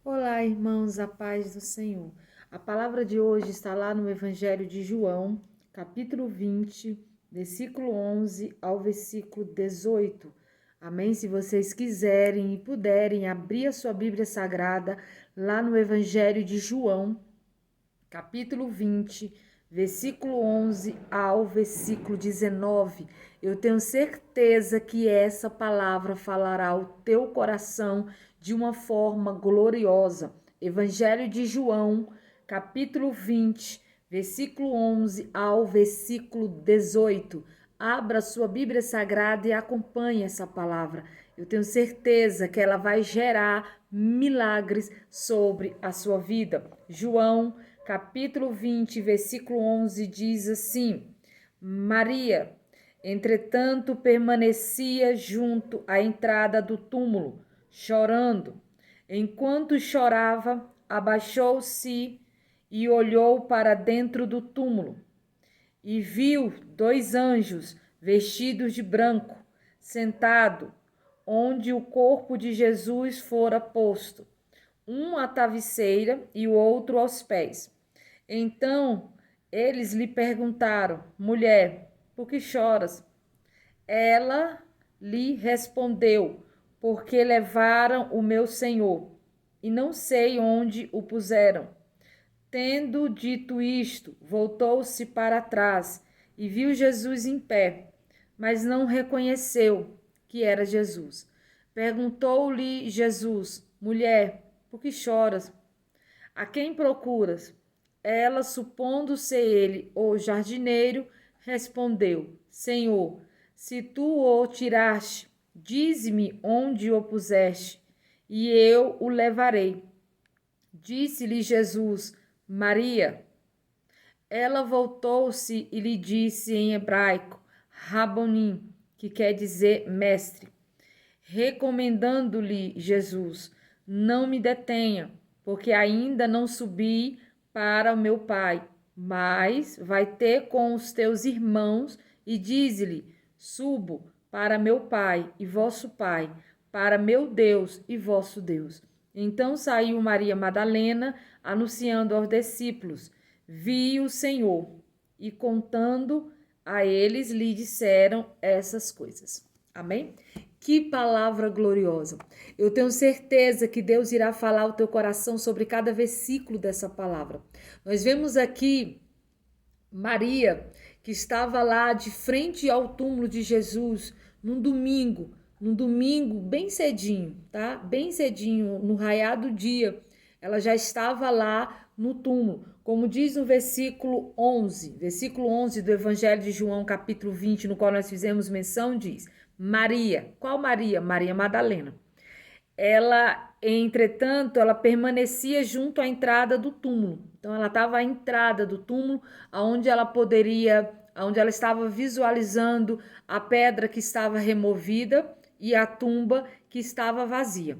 Olá, irmãos, a paz do Senhor. A palavra de hoje está lá no Evangelho de João, capítulo 20, versículo 11 ao versículo 18. Amém? Se vocês quiserem e puderem abrir a sua Bíblia Sagrada lá no Evangelho de João, capítulo 20, versículo 11 ao versículo 19. Eu tenho certeza que essa palavra falará ao teu coração de uma forma gloriosa. Evangelho de João, capítulo 20, versículo 11 ao versículo 18. Abra sua Bíblia Sagrada e acompanhe essa palavra. Eu tenho certeza que ela vai gerar milagres sobre a sua vida. João, capítulo 20, versículo 11, diz assim: Maria, entretanto, permanecia junto à entrada do túmulo, chorando. Enquanto chorava, abaixou-se e olhou para dentro do túmulo e viu dois anjos vestidos de branco, sentado onde o corpo de Jesus fora posto, um à travesseira e o outro aos pés. Então eles lhe perguntaram: Mulher, por que choras? Ela lhe respondeu: Porque levaram o meu Senhor, e não sei onde o puseram. Tendo dito isto, voltou-se para trás e viu Jesus em pé, mas não reconheceu que era Jesus. Perguntou-lhe Jesus: Mulher, por que choras? A quem procuras? Ela, supondo ser ele o jardineiro, respondeu: Senhor, se tu o tiraste, dize-me onde o puseste, e eu o levarei. Disse-lhe Jesus: Maria. Ela voltou-se e lhe disse em hebraico: Rabonim, que quer dizer mestre. Recomendando-lhe Jesus: Não me detenha, porque ainda não subi para o meu Pai, mas vai ter com os teus irmãos e dize-lhe: Subo para meu Pai e vosso Pai, para meu Deus e vosso Deus. Então saiu Maria Madalena, anunciando aos discípulos: Vi o Senhor, e contando a eles lhe disseram essas coisas. Amém? Que palavra gloriosa. Eu tenho certeza que Deus irá falar ao teu coração sobre cada versículo dessa palavra. Nós vemos aqui Maria, que estava lá de frente ao túmulo de Jesus, num domingo bem cedinho, tá? Bem cedinho, no raiar do dia. Ela já estava lá no túmulo. Como diz no versículo 11 do Evangelho de João, capítulo 20, no qual nós fizemos menção, diz: Maria, qual Maria? Maria Madalena. Ela, entretanto, ela permanecia junto à entrada do túmulo. Então, ela estava à entrada do túmulo, onde ela estava visualizando a pedra que estava removida e a tumba que estava vazia.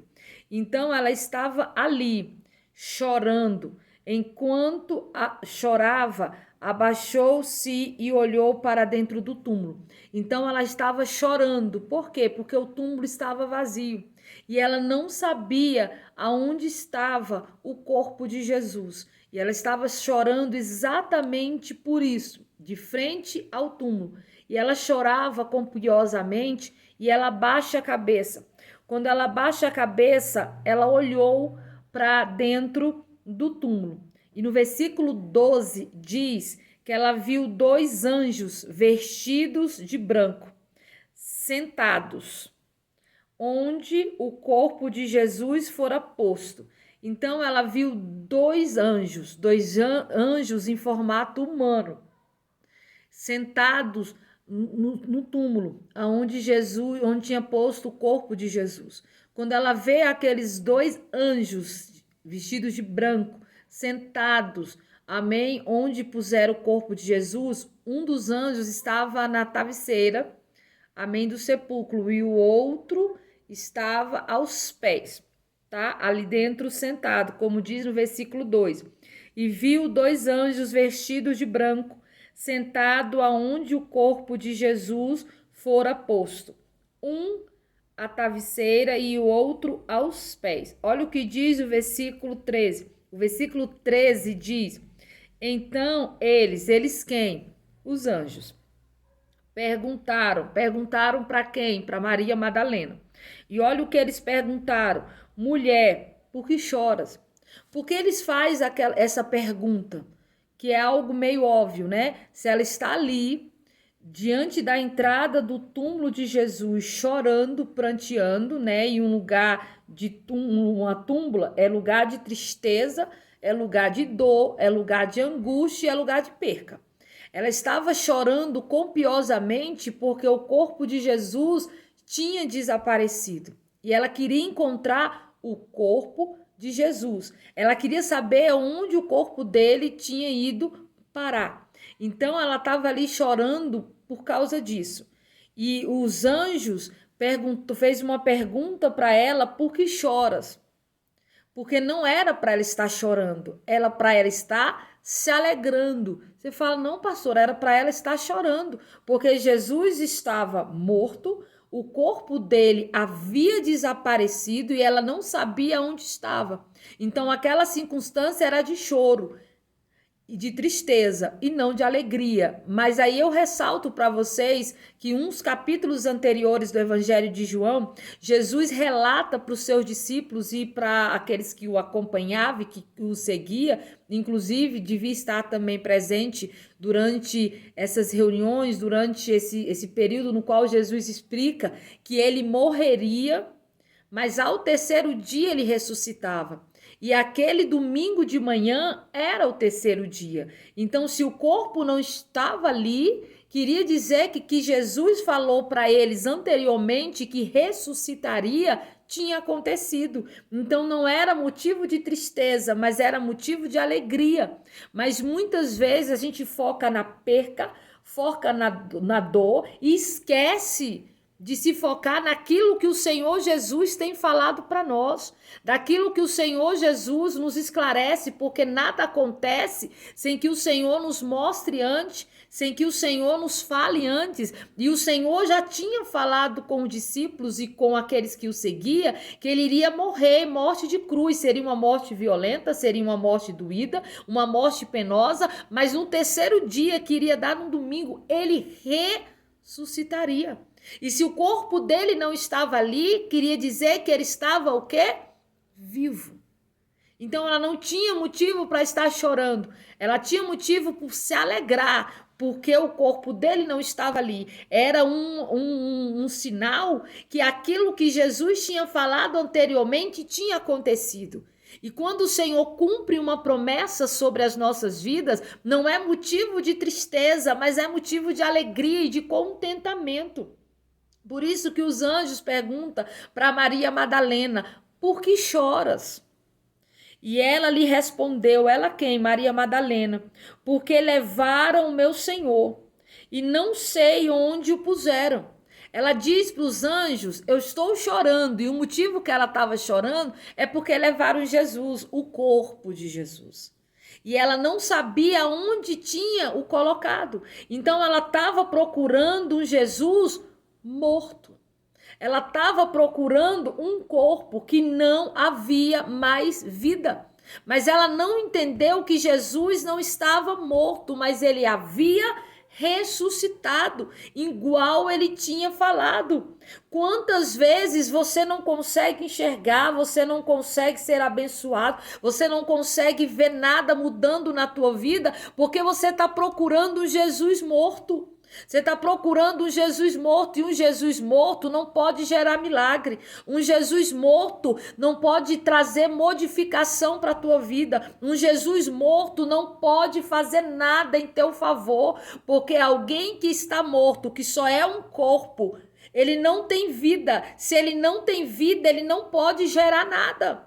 Então, ela estava ali, chorando. Enquanto chorava, abaixou-se e olhou para dentro do túmulo. Então, ela estava chorando. Por quê? Porque o túmulo estava vazio e ela não sabia aonde estava o corpo de Jesus. E ela estava chorando exatamente por isso, de frente ao túmulo. E ela chorava copiosamente e ela baixa a cabeça. Quando ela baixa a cabeça, ela olhou para dentro do túmulo. E no versículo 12 diz que ela viu dois anjos vestidos de branco, sentados onde o corpo de Jesus fora posto. Então ela viu dois anjos em formato humano, sentados no túmulo, onde tinha posto o corpo de Jesus. Quando ela vê aqueles dois anjos vestidos de branco, sentados, amém, onde puseram o corpo de Jesus, um dos anjos estava na travesseira, amém, do sepulcro, e o outro estava aos pés, tá? Ali dentro sentado, como diz no versículo 2. E viu dois anjos vestidos de branco, sentado aonde o corpo de Jesus fora posto, um à travesseira e o outro aos pés. Olha o que diz o versículo 13. O versículo 13 diz: então eles quem? Os anjos. Perguntaram para quem? Para Maria Madalena. E olha o que eles perguntaram: mulher, por que choras? Porque eles fazem essa pergunta, que é algo meio óbvio, né? Se ela está ali, diante da entrada do túmulo de Jesus, chorando, pranteando, né? Em um lugar de uma túmula é lugar de tristeza, é lugar de dor, é lugar de angústia, é lugar de perca. Ela estava chorando copiosamente porque o corpo de Jesus tinha desaparecido. E ela queria encontrar o corpo de Jesus. Ela queria saber onde o corpo dele tinha ido parar. Então ela estava ali chorando por causa disso. E os anjos fez uma pergunta para ela: por que choras? Porque não era para ela estar chorando, era para ela estar se alegrando. Você fala: não, pastor, era para ela estar chorando, porque Jesus estava morto, o corpo dele havia desaparecido e ela não sabia onde estava. Então aquela circunstância era de choro e de tristeza e não de alegria. Mas aí eu ressalto para vocês que uns capítulos anteriores do Evangelho de João, Jesus relata para os seus discípulos e para aqueles que o acompanhavam e que o seguia, inclusive devia estar também presente durante essas reuniões, durante esse período no qual Jesus explica que ele morreria, mas ao terceiro dia ele ressuscitava. E aquele domingo de manhã era o terceiro dia. Então, se o corpo não estava ali, queria dizer que Jesus falou para eles anteriormente que ressuscitaria tinha acontecido. Então, não era motivo de tristeza, mas era motivo de alegria. Mas muitas vezes a gente foca na perca, foca na dor e esquece de se focar naquilo que o Senhor Jesus tem falado para nós, daquilo que o Senhor Jesus nos esclarece, porque nada acontece sem que o Senhor nos mostre antes, sem que o Senhor nos fale antes. E o Senhor já tinha falado com os discípulos e com aqueles que o seguiam que ele iria morrer, morte de cruz. Seria uma morte violenta, seria uma morte doída, uma morte penosa, mas no terceiro dia, que iria dar no domingo, ele ressuscitaria. E se o corpo dele não estava ali, queria dizer que ele estava o quê? Vivo. Então ela não tinha motivo para estar chorando. Ela tinha motivo por se alegrar, porque o corpo dele não estava ali. Era um sinal que aquilo que Jesus tinha falado anteriormente tinha acontecido. E quando o Senhor cumpre uma promessa sobre as nossas vidas, não é motivo de tristeza, mas é motivo de alegria e de contentamento. Por isso que os anjos perguntam para Maria Madalena: por que choras? E ela lhe respondeu, ela quem? Maria Madalena: porque levaram o meu Senhor e não sei onde o puseram. Ela diz para os anjos: eu estou chorando. E o motivo que ela estava chorando é porque levaram Jesus, o corpo de Jesus. E ela não sabia onde tinha o colocado. Então ela estava procurando um Jesus morto. Ela estava procurando um corpo que não havia mais vida. Mas ela não entendeu que Jesus não estava morto, mas ele havia ressuscitado, igual ele tinha falado. Quantas vezes você não consegue enxergar, você não consegue ser abençoado, você não consegue ver nada mudando na tua vida, porque você está procurando um Jesus morto. Você está procurando um Jesus morto, e um Jesus morto não pode gerar milagre. Um Jesus morto não pode trazer modificação para a tua vida. Um Jesus morto não pode fazer nada em teu favor, porque alguém que está morto, que só é um corpo, ele não tem vida. Se ele não tem vida, ele não pode gerar nada.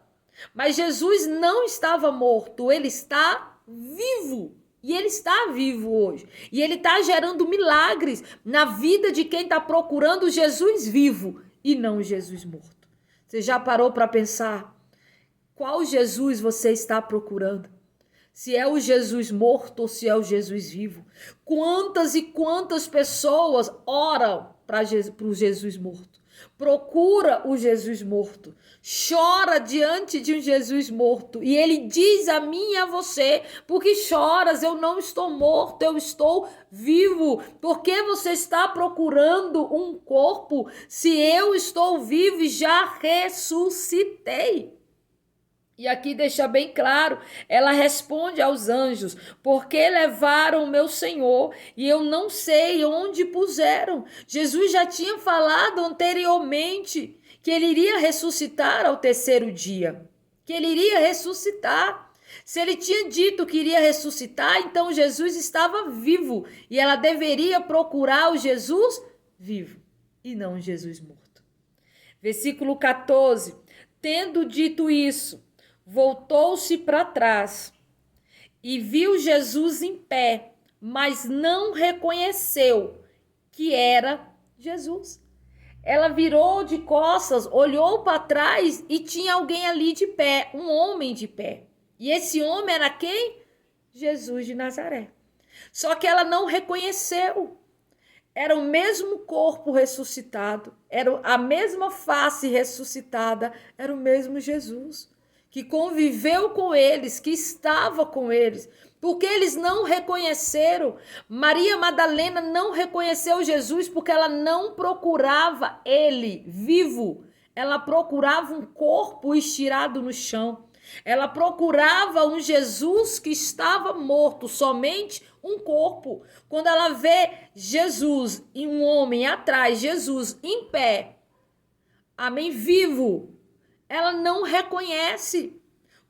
Mas Jesus não estava morto, ele está vivo. E ele está vivo hoje. E ele está gerando milagres na vida de quem está procurando Jesus vivo e não Jesus morto. Você já parou para pensar qual Jesus você está procurando? Se é o Jesus morto ou se é o Jesus vivo? Quantas e quantas pessoas oram para o Jesus morto? procura o Jesus morto, chora diante de um Jesus morto, e ele diz a mim e a você: por que choras? Eu não estou morto, eu estou vivo. Por que você está procurando um corpo se eu estou vivo e já ressuscitei? E aqui deixa bem claro, ela responde aos anjos: porque levaram o meu Senhor e eu não sei onde puseram. Jesus já tinha falado anteriormente que ele iria ressuscitar ao terceiro dia, que ele iria ressuscitar. Se ele tinha dito que iria ressuscitar, então Jesus estava vivo e ela deveria procurar o Jesus vivo e não o Jesus morto. Versículo 14. Tendo dito isso, voltou-se para trás e viu Jesus em pé, mas não reconheceu que era Jesus. Ela virou de costas, olhou para trás e tinha alguém ali de pé, um homem de pé. E esse homem era quem? Jesus de Nazaré. Só que ela não reconheceu. Era o mesmo corpo ressuscitado, era a mesma face ressuscitada, era o mesmo Jesus que conviveu com eles, que estava com eles, porque eles não reconheceram. Maria Madalena não reconheceu Jesus porque ela não procurava ele vivo, ela procurava um corpo estirado no chão. Ela procurava um Jesus que estava morto, somente um corpo. Quando ela vê Jesus e um homem atrás, Jesus em pé, amém, vivo, ela não reconhece,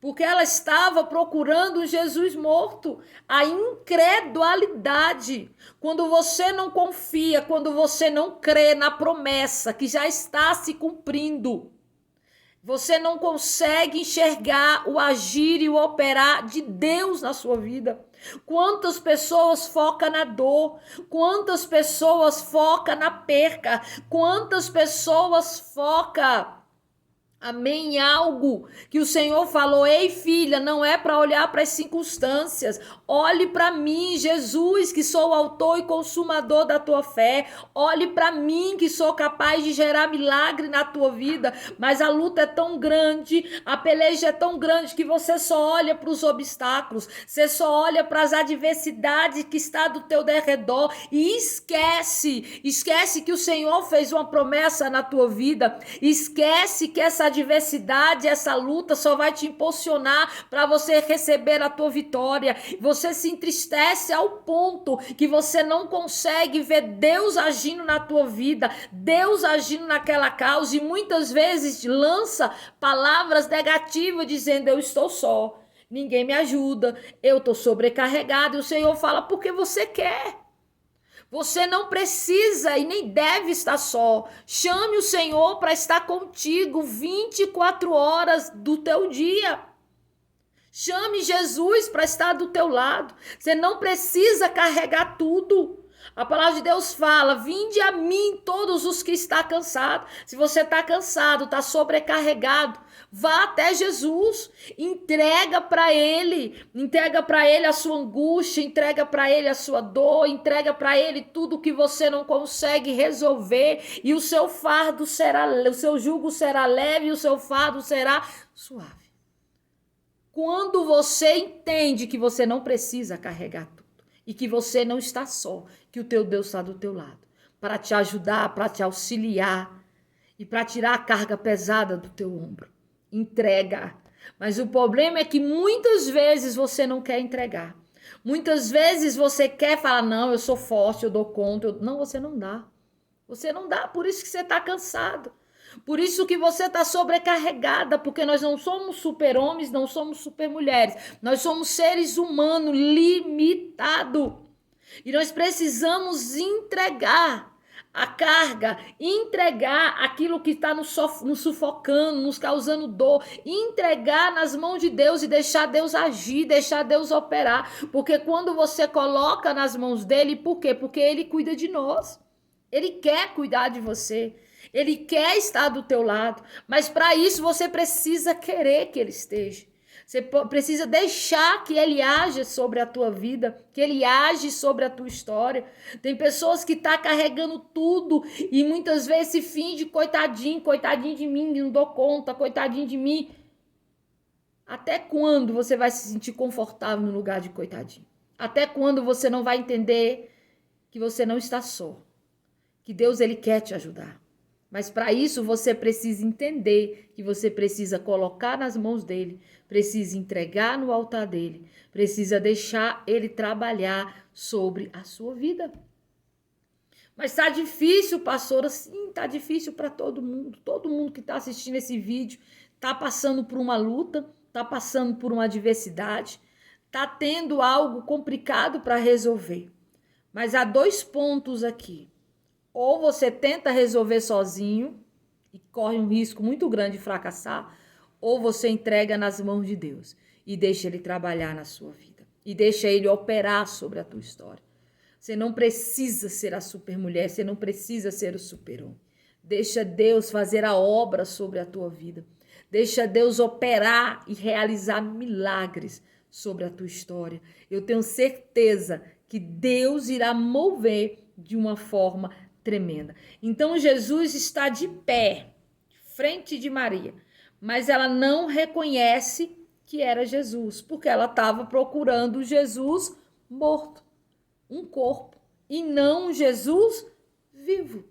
porque ela estava procurando um Jesus morto. A incredulidade, quando você não confia, quando você não crê na promessa que já está se cumprindo, você não consegue enxergar o agir e o operar de Deus na sua vida. Quantas pessoas focam na dor, quantas pessoas focam na perca, quantas pessoas focam, amém, em algo que o Senhor falou: ei filha, não é para olhar para as circunstâncias, olhe para mim, Jesus, que sou o autor e consumador da tua fé, olhe para mim, que sou capaz de gerar milagre na tua vida. Mas a luta é tão grande, a peleja é tão grande que você só olha para os obstáculos, você só olha para as adversidades que está do teu derredor e esquece que o Senhor fez uma promessa na tua vida, esquece que essa adversidade, essa luta só vai te impulsionar para você receber a tua vitória. Você se entristece ao ponto que você não consegue ver Deus agindo na tua vida, Deus agindo naquela causa, e muitas vezes lança palavras negativas dizendo: eu estou só, ninguém me ajuda, eu estou sobrecarregado. E o Senhor fala: porque você quer. Você não precisa e nem deve estar só. Chame o Senhor para estar contigo 24 horas do teu dia. Chame Jesus para estar do teu lado. Você não precisa carregar tudo. A palavra de Deus fala: vinde a mim todos os que estão cansados. Se você está cansado, está sobrecarregado, vá até Jesus, entrega para ele a sua angústia, entrega para ele a sua dor, entrega para ele tudo que você não consegue resolver, e o seu jugo será leve e o seu fardo será suave. Quando você entende que você não precisa carregar tudo e que você não está só, que o teu Deus está do teu lado para te ajudar, para te auxiliar e para tirar a carga pesada do teu ombro. Entrega. Mas o problema é que muitas vezes você não quer entregar. Muitas vezes você quer falar: não, eu sou forte, eu dou conta. Não, você não dá. Você não dá, por isso que você está cansado. Por isso que você está sobrecarregada, porque nós não somos super-homens, não somos super-mulheres. Nós somos seres humanos limitados. E nós precisamos entregar a carga, entregar aquilo que está nos sufocando, nos causando dor, entregar nas mãos de Deus e deixar Deus agir, deixar Deus operar. Porque quando você coloca nas mãos dele, por quê? Porque ele cuida de nós. Ele quer cuidar de você. Ele quer estar do teu lado. Mas para isso você precisa querer que ele esteja. Você precisa deixar que ele haja sobre a tua vida, que ele age sobre a tua história. Tem pessoas que estão carregando tudo e muitas vezes se finge coitadinho, coitadinho de mim, não dou conta, coitadinho de mim. Até quando você vai se sentir confortável no lugar de coitadinho? Até quando você não vai entender que você não está só? Que Deus ele quer te ajudar. Mas para isso você precisa entender que você precisa colocar nas mãos dele, precisa entregar no altar dele, precisa deixar ele trabalhar sobre a sua vida. Mas tá difícil, pastora? Sim, tá difícil para todo mundo. Todo mundo que está assistindo esse vídeo tá passando por uma luta, tá passando por uma adversidade, tá tendo algo complicado para resolver. Mas há 2 pontos aqui. Ou você tenta resolver sozinho e corre um risco muito grande de fracassar, ou você entrega nas mãos de Deus e deixa ele trabalhar na sua vida e deixa ele operar sobre a tua história. Você não precisa ser a supermulher, você não precisa ser o super-homem. Deixa Deus fazer a obra sobre a tua vida. Deixa Deus operar e realizar milagres sobre a tua história. Eu tenho certeza que Deus irá mover de uma forma tremenda. Então Jesus está de pé, frente de Maria, mas ela não reconhece que era Jesus, porque ela estava procurando Jesus morto, um corpo, e não Jesus vivo.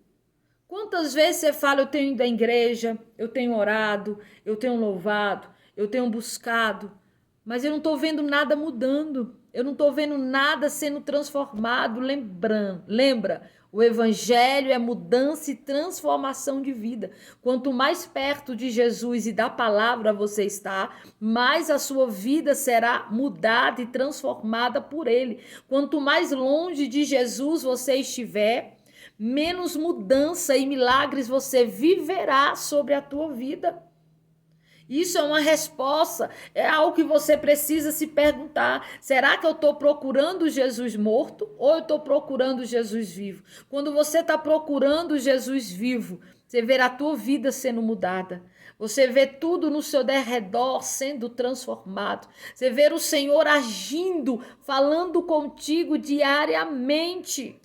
Quantas vezes você fala, eu tenho ido à igreja, eu tenho orado, eu tenho louvado, eu tenho buscado, mas eu não estou vendo nada mudando, eu não estou vendo nada sendo transformado. Lembra, o evangelho é mudança e transformação de vida. Quanto mais perto de Jesus e da palavra você está, mais a sua vida será mudada e transformada por ele. Quanto mais longe de Jesus você estiver, menos mudança e milagres você viverá sobre a tua vida. Isso é uma resposta, é algo que você precisa se perguntar. Será que eu estou procurando Jesus morto ou eu estou procurando Jesus vivo? Quando você está procurando Jesus vivo, você vê a tua vida sendo mudada. Você vê tudo no seu derredor sendo transformado. Você vê o Senhor agindo, falando contigo diariamente.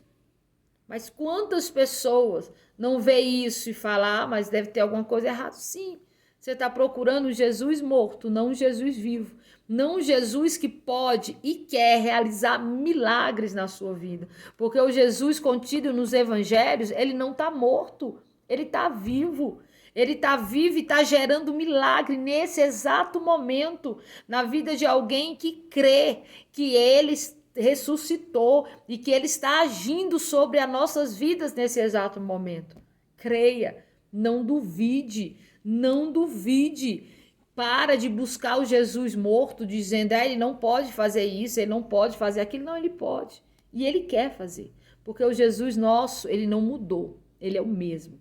Mas quantas pessoas não vê isso e falam, mas deve ter alguma coisa errada? Sim. Você está procurando Jesus morto, não Jesus vivo. Não Jesus que pode e quer realizar milagres na sua vida. Porque o Jesus contido nos evangelhos, ele não está morto, ele está vivo. Ele está vivo e está gerando milagre nesse exato momento na vida de alguém que crê que ele ressuscitou e que ele está agindo sobre as nossas vidas nesse exato momento. Creia, não duvide. Não duvide, para de buscar o Jesus morto, dizendo, ele não pode fazer isso, ele não pode fazer aquilo. Não, ele pode, e ele quer fazer, porque o Jesus nosso, ele não mudou, ele é o mesmo,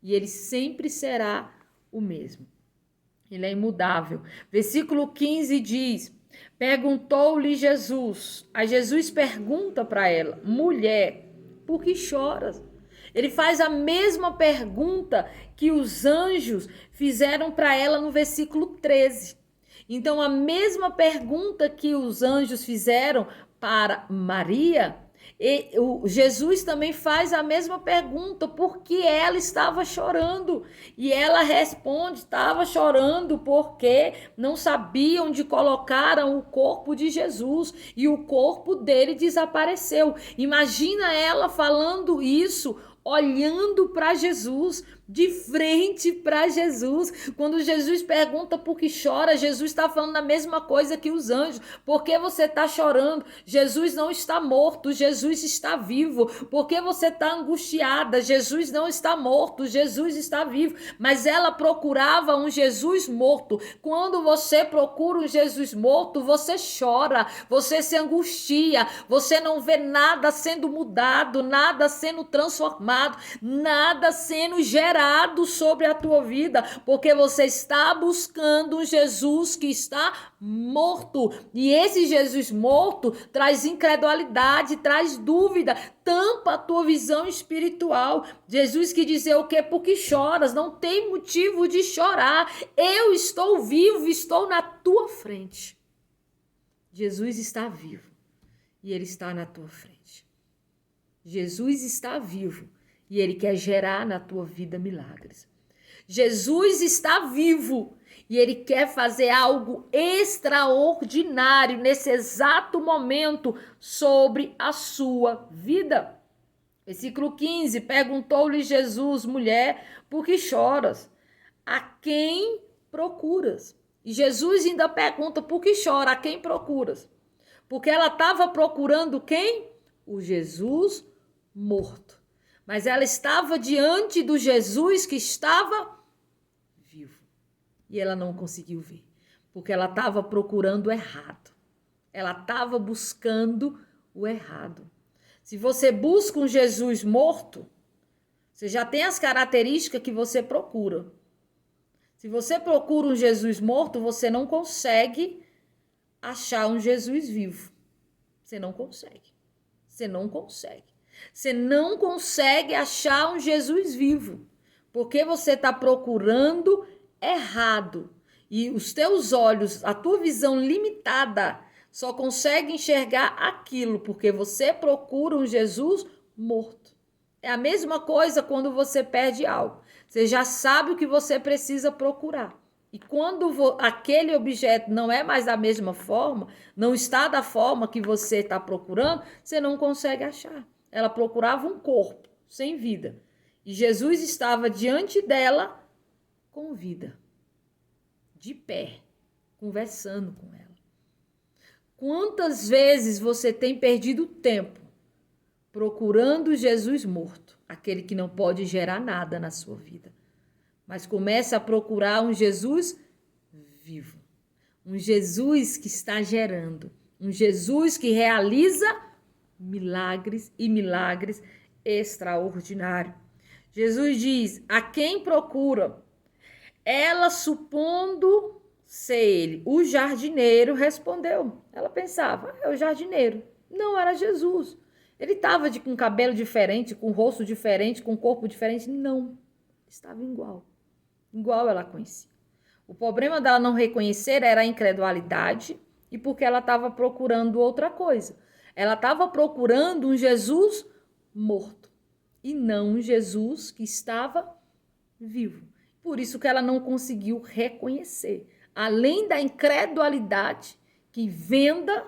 e ele sempre será o mesmo, ele é imutável. Versículo 15 diz, perguntou-lhe Jesus, aí Jesus pergunta para ela, mulher, por que choras? Ele faz a mesma pergunta que os anjos fizeram para ela no versículo 13. Então, a mesma pergunta que os anjos fizeram para Maria, Jesus também faz a mesma pergunta, porque ela estava chorando. E ela responde, estava chorando porque não sabiam onde colocaram o corpo de Jesus e o corpo dele desapareceu. Imagina ela falando isso, olhando para Jesus, de frente para Jesus. Quando Jesus pergunta por que chora, Jesus está falando a mesma coisa que os anjos. Por que você está chorando? Jesus não está morto, Jesus está vivo. Por que você está angustiada? Jesus não está morto, Jesus está vivo. Mas ela procurava um Jesus morto. Quando você procura um Jesus morto, você chora, você se angustia, você não vê nada sendo mudado, nada sendo transformado. ativado, nada sendo gerado sobre a tua vida, porque você está buscando um Jesus que está morto. E esse Jesus morto traz incredulidade, traz dúvida, tampa a tua visão espiritual. Jesus que dizer o quê? Porque choras, não tem motivo de chorar. Eu estou vivo, estou na tua frente. Jesus está vivo e ele está na tua frente. Jesus está vivo e ele quer gerar na tua vida milagres. Jesus está vivo e ele quer fazer algo extraordinário nesse exato momento sobre a sua vida. Versículo 15, perguntou-lhe Jesus, mulher, por que choras? A quem procuras? E Jesus ainda pergunta, por que chora? A quem procuras? Porque ela estava procurando quem? O Jesus morto. Mas ela estava diante do Jesus que estava vivo. E ela não conseguiu ver. Porque ela estava procurando o errado. Ela estava buscando o errado. Se você busca um Jesus morto, você já tem as características que você procura. Se você procura um Jesus morto, você não consegue achar um Jesus vivo. Você não consegue. Você não consegue. Você não consegue achar um Jesus vivo. Porque você está procurando errado. E os teus olhos, a tua visão limitada, só consegue enxergar aquilo. Porque você procura um Jesus morto. É a mesma coisa quando você perde algo. Você já sabe o que você precisa procurar. E quando aquele objeto não é mais da mesma forma, não está da forma que você está procurando, você não consegue achar. Ela procurava um corpo sem vida. E Jesus estava diante dela com vida, de pé, conversando com ela. Quantas vezes você tem perdido tempo procurando Jesus morto, aquele que não pode gerar nada na sua vida? Mas comece a procurar um Jesus vivo. Um Jesus que está gerando. Um Jesus que realiza milagres e milagres extraordinários. Jesus diz, a quem procura? Ela, supondo ser ele, o jardineiro, respondeu. Ela pensava, é o jardineiro. Não era Jesus. Ele estava com cabelo diferente, com rosto diferente, com corpo diferente. Não, estava igual. Igual ela conhecia. O problema dela não reconhecer era a incredulidade e porque ela estava procurando outra coisa. Ela estava procurando um Jesus morto e não um Jesus que estava vivo. Por isso que ela não conseguiu reconhecer. Além da incredulidade que venda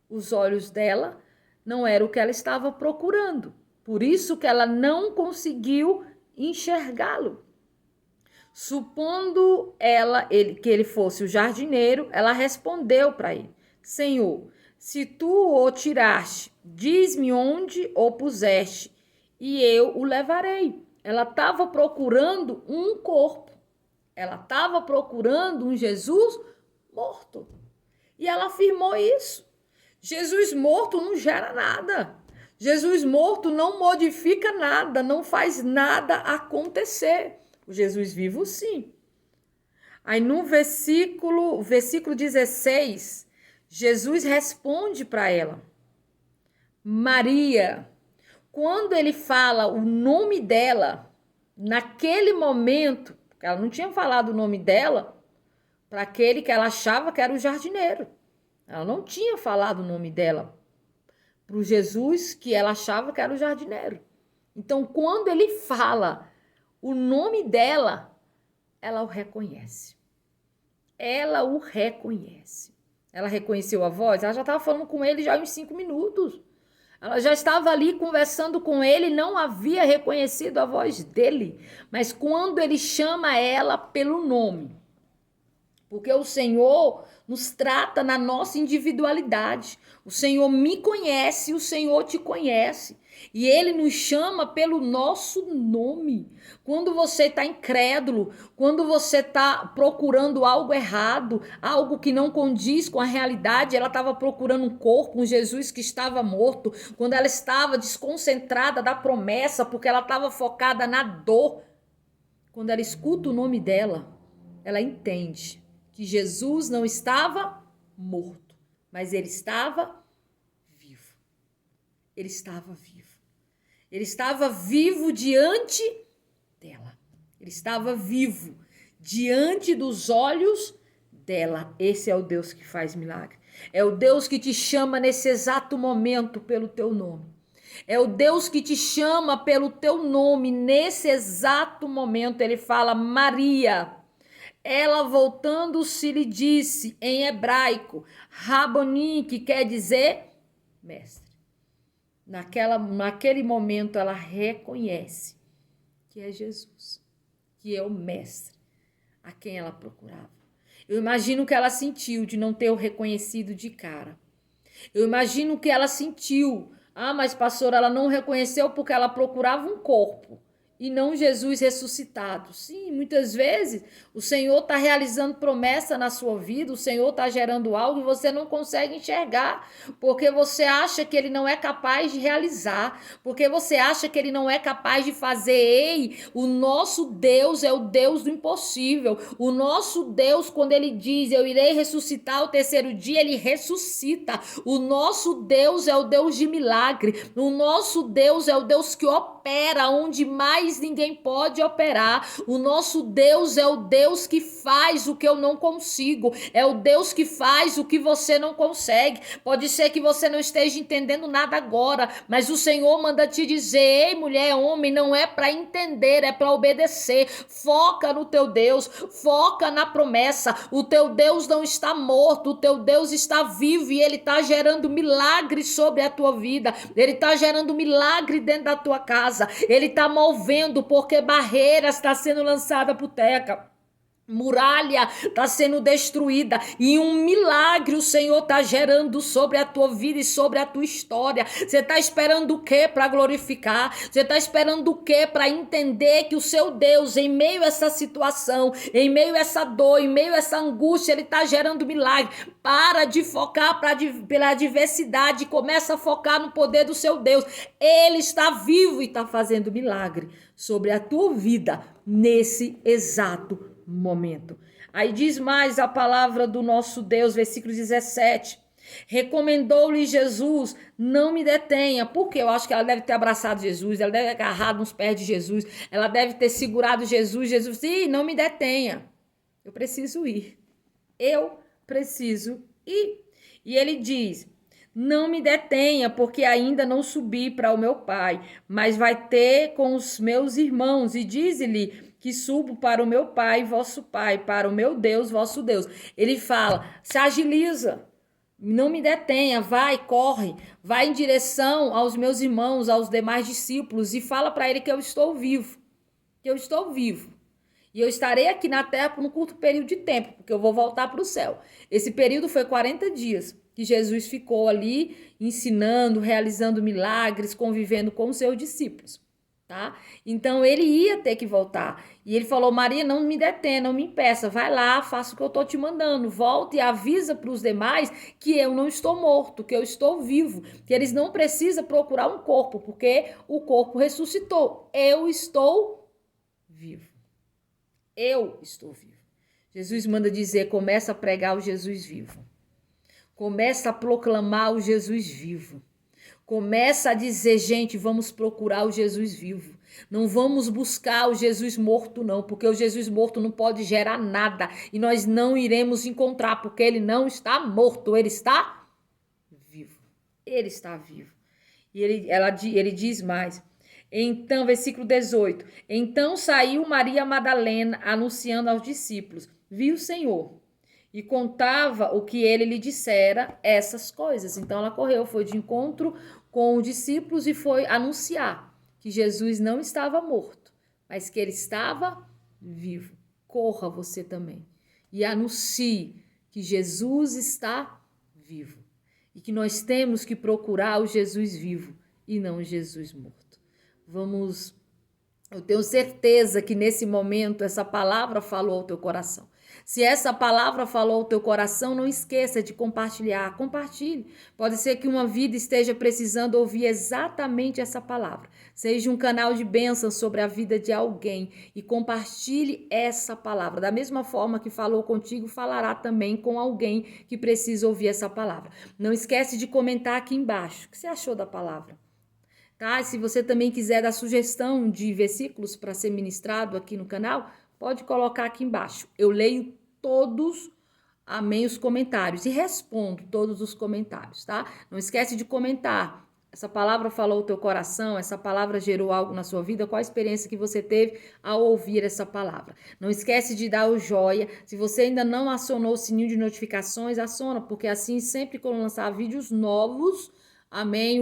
os olhos dela, não era o que ela estava procurando. Por isso que ela não conseguiu enxergá-lo. Supondo que ele fosse o jardineiro, ela respondeu para ele, Senhor, se tu o tiraste, diz-me onde o puseste, e eu o levarei. Ela estava procurando um corpo. Ela estava procurando um Jesus morto. E ela afirmou isso. Jesus morto não gera nada. Jesus morto não modifica nada, não faz nada acontecer. O Jesus vivo, sim. Aí no versículo 16, Jesus responde para ela, Maria. Quando ele fala o nome dela, naquele momento, porque ela não tinha falado o nome dela para aquele que ela achava que era o jardineiro. Ela não tinha falado o nome dela para o Jesus que ela achava que era o jardineiro. Então, quando ele fala o nome dela, ela o reconhece. Ela o reconhece. Ela reconheceu a voz? Ela já estava falando com ele já uns 5 minutos. Ela já estava ali conversando com ele, não havia reconhecido a voz dele. Mas quando ele chama ela pelo nome, porque o Senhor nos trata na nossa individualidade. O Senhor me conhece, o Senhor te conhece. E Ele nos chama pelo nosso nome. Quando você está incrédulo, quando você está procurando algo errado, algo que não condiz com a realidade, ela estava procurando um corpo, um Jesus que estava morto, quando ela estava desconcentrada da promessa, porque ela estava focada na dor. Quando ela escuta o nome dela, ela entende que Jesus não estava morto, mas ele estava vivo. Ele estava vivo. Ele estava vivo diante dela. Ele estava vivo diante dos olhos dela. Esse é o Deus que faz milagre. É o Deus que te chama nesse exato momento pelo teu nome. É o Deus que te chama pelo teu nome nesse exato momento. Ele fala Maria. Ela voltando-se lhe disse em hebraico, Raboni, que quer dizer mestre. Naquele momento ela reconhece que é Jesus, que é o mestre a quem ela procurava. Eu imagino que ela sentiu de não ter o reconhecido de cara. Eu imagino que ela sentiu, mas pastora, ela não reconheceu porque ela procurava um corpo e não Jesus ressuscitado. Sim, muitas vezes o Senhor está realizando promessa na sua vida, o Senhor está gerando algo e você não consegue enxergar, porque você acha que Ele não é capaz de realizar, porque você acha que Ele não é capaz de fazer. Ei, o nosso Deus é o Deus do impossível. O nosso Deus, quando Ele diz, eu irei ressuscitar ao terceiro dia, Ele ressuscita. O nosso Deus é o Deus de milagre. O nosso Deus é o Deus que opera onde mais ninguém pode operar. O nosso Deus é o Deus que faz o que eu não consigo. É o Deus que faz o que você não consegue. Pode ser que você não esteja entendendo nada agora, mas o Senhor manda te dizer, ei mulher, homem, não é para entender, é para obedecer. Foca no teu Deus, foca na promessa. O teu Deus não está morto, o teu Deus está vivo e Ele está gerando milagres sobre a tua vida. Ele está gerando milagre dentro da tua casa. Ele está movendo porque barreiras estão sendo lançadas por terra. Muralha está sendo destruída e um milagre o Senhor está gerando sobre a tua vida e sobre a tua história. Você está esperando o que para glorificar? Você está esperando o que para entender que o seu Deus, em meio a essa situação, em meio a essa dor, em meio a essa angústia, Ele está gerando milagre? Para de focar pela adversidade e começa a focar no poder do seu Deus. Ele está vivo e está fazendo milagre sobre a tua vida nesse exato momento. Aí diz mais a palavra do nosso Deus, versículo 17. Recomendou-lhe Jesus, não me detenha, porque eu acho que ela deve ter abraçado Jesus, ela deve ter agarrado nos pés de Jesus, ela deve ter segurado Jesus, sim, não me detenha, eu preciso ir, eu preciso ir. E ele diz, não me detenha, porque ainda não subi para o meu pai, mas vai ter com os meus irmãos, e diz-lhe que subo para o meu pai, vosso pai, para o meu Deus, vosso Deus. Ele fala, se agiliza, não me detenha, vai, corre, vai em direção aos meus irmãos, aos demais discípulos, e fala para ele que eu estou vivo, que eu estou vivo. E eu estarei aqui na terra por um curto período de tempo, porque eu vou voltar para o céu. Esse período foi 40 dias que Jesus ficou ali ensinando, realizando milagres, convivendo com os seus discípulos. Tá? Então ele ia ter que voltar. E ele falou, Maria, não me detenha, não me impeça. Vai lá, faça o que eu estou te mandando. Volta e avisa para os demais que eu não estou morto, que eu estou vivo. Que eles não precisam procurar um corpo, porque o corpo ressuscitou. Eu estou vivo. Eu estou vivo. Jesus manda dizer, começa a pregar o Jesus vivo. Começa a proclamar o Jesus vivo. Começa a dizer, gente, vamos procurar o Jesus vivo. Não vamos buscar o Jesus morto, não, porque o Jesus morto não pode gerar nada. E nós não iremos encontrar, porque ele não está morto, ele está vivo. Ele está vivo. E ele diz mais. Então, versículo 18. Então saiu Maria Madalena anunciando aos discípulos, viu o Senhor. E contava o que ele lhe dissera, essas coisas. Então ela correu, foi de encontro com os discípulos e foi anunciar que Jesus não estava morto, mas que ele estava vivo. Corra você também e anuncie que Jesus está vivo e que nós temos que procurar o Jesus vivo e não o Jesus morto. Eu tenho certeza que nesse momento essa palavra falou ao teu coração. Se essa palavra falou ao teu coração, não esqueça de compartilhar. Compartilhe. Pode ser que uma vida esteja precisando ouvir exatamente essa palavra. Seja um canal de bênção sobre a vida de alguém e compartilhe essa palavra. Da mesma forma que falou contigo, falará também com alguém que precisa ouvir essa palavra. Não esquece de comentar aqui embaixo. O que você achou da palavra? Tá? E se você também quiser dar sugestão de versículos para ser ministrado aqui no canal, pode colocar aqui embaixo. Eu leio todos, amém, os comentários e respondo todos os comentários, tá? Não esquece de comentar. Essa palavra falou o teu coração, essa palavra gerou algo na sua vida, qual a experiência que você teve ao ouvir essa palavra. Não esquece de dar o joia. Se você ainda não acionou o sininho de notificações, aciona, porque assim sempre que eu lançar vídeos novos, amém,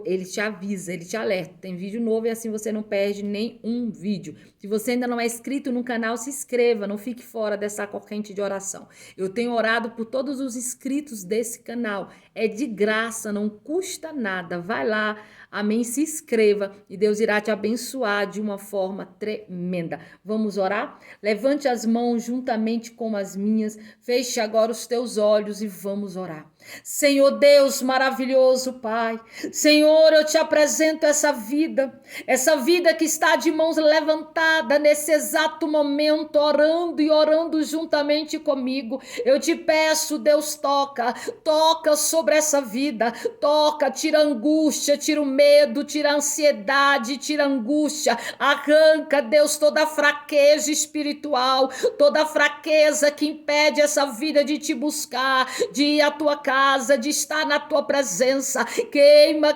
ele te avisa, ele te alerta, tem vídeo novo e assim você não perde nenhum vídeo. Se você ainda não é inscrito no canal, se inscreva, não fique fora dessa corrente de oração. Eu tenho orado por todos os inscritos desse canal, é de graça, não custa nada, vai lá, amém, se inscreva e Deus irá te abençoar de uma forma tremenda. Vamos orar? Levante as mãos juntamente com as minhas, feche agora os teus olhos e vamos orar. Senhor Deus maravilhoso, Pai, Senhor, eu te apresento essa vida que está de mãos levantadas nesse exato momento, orando e orando juntamente comigo. Eu te peço, Deus, toca sobre essa vida, toca, tira a angústia, tira o medo, tira a ansiedade, tira a angústia, arranca, Deus, toda a fraqueza espiritual, toda a fraqueza que impede essa vida de te buscar, de ir à tua casa, de estar na tua presença. Queima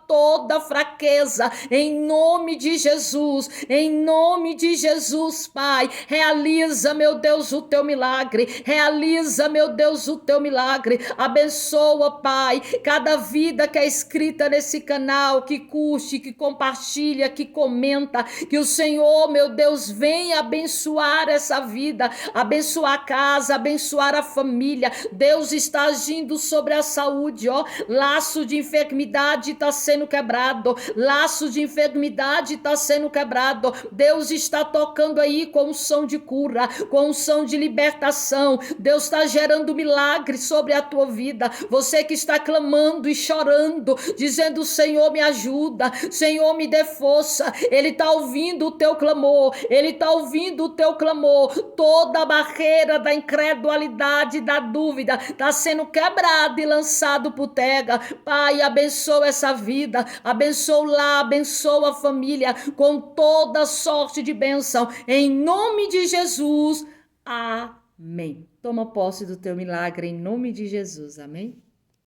toda fraqueza, em nome de Jesus, Pai. Realiza, meu Deus, o teu milagre, realiza, meu Deus, o teu milagre. Abençoa, Pai, cada vida que é escrita nesse canal, que curte, que compartilha, que comenta, que o Senhor, meu Deus, venha abençoar essa vida, abençoar a casa, abençoar a família. Deus está agindo sobre a saúde, ó. Laço de enfermidade está sendo quebrado. Laço de enfermidade está sendo quebrado. Deus está tocando aí com um som de cura, com um som de libertação. Deus está gerando milagre sobre a tua vida. Você que está clamando e chorando, dizendo: Senhor, me ajuda, Senhor, me dê força. Ele está ouvindo o teu clamor. Ele está ouvindo o teu clamor. Toda a barreira da incredulidade, da dúvida, está sendo quebrado e lançado por terra. Pai, abençoa essa vida, abençoa lá, abençoa a família com toda sorte de bênção, em nome de Jesus, amém. Toma posse do teu milagre em nome de Jesus, amém.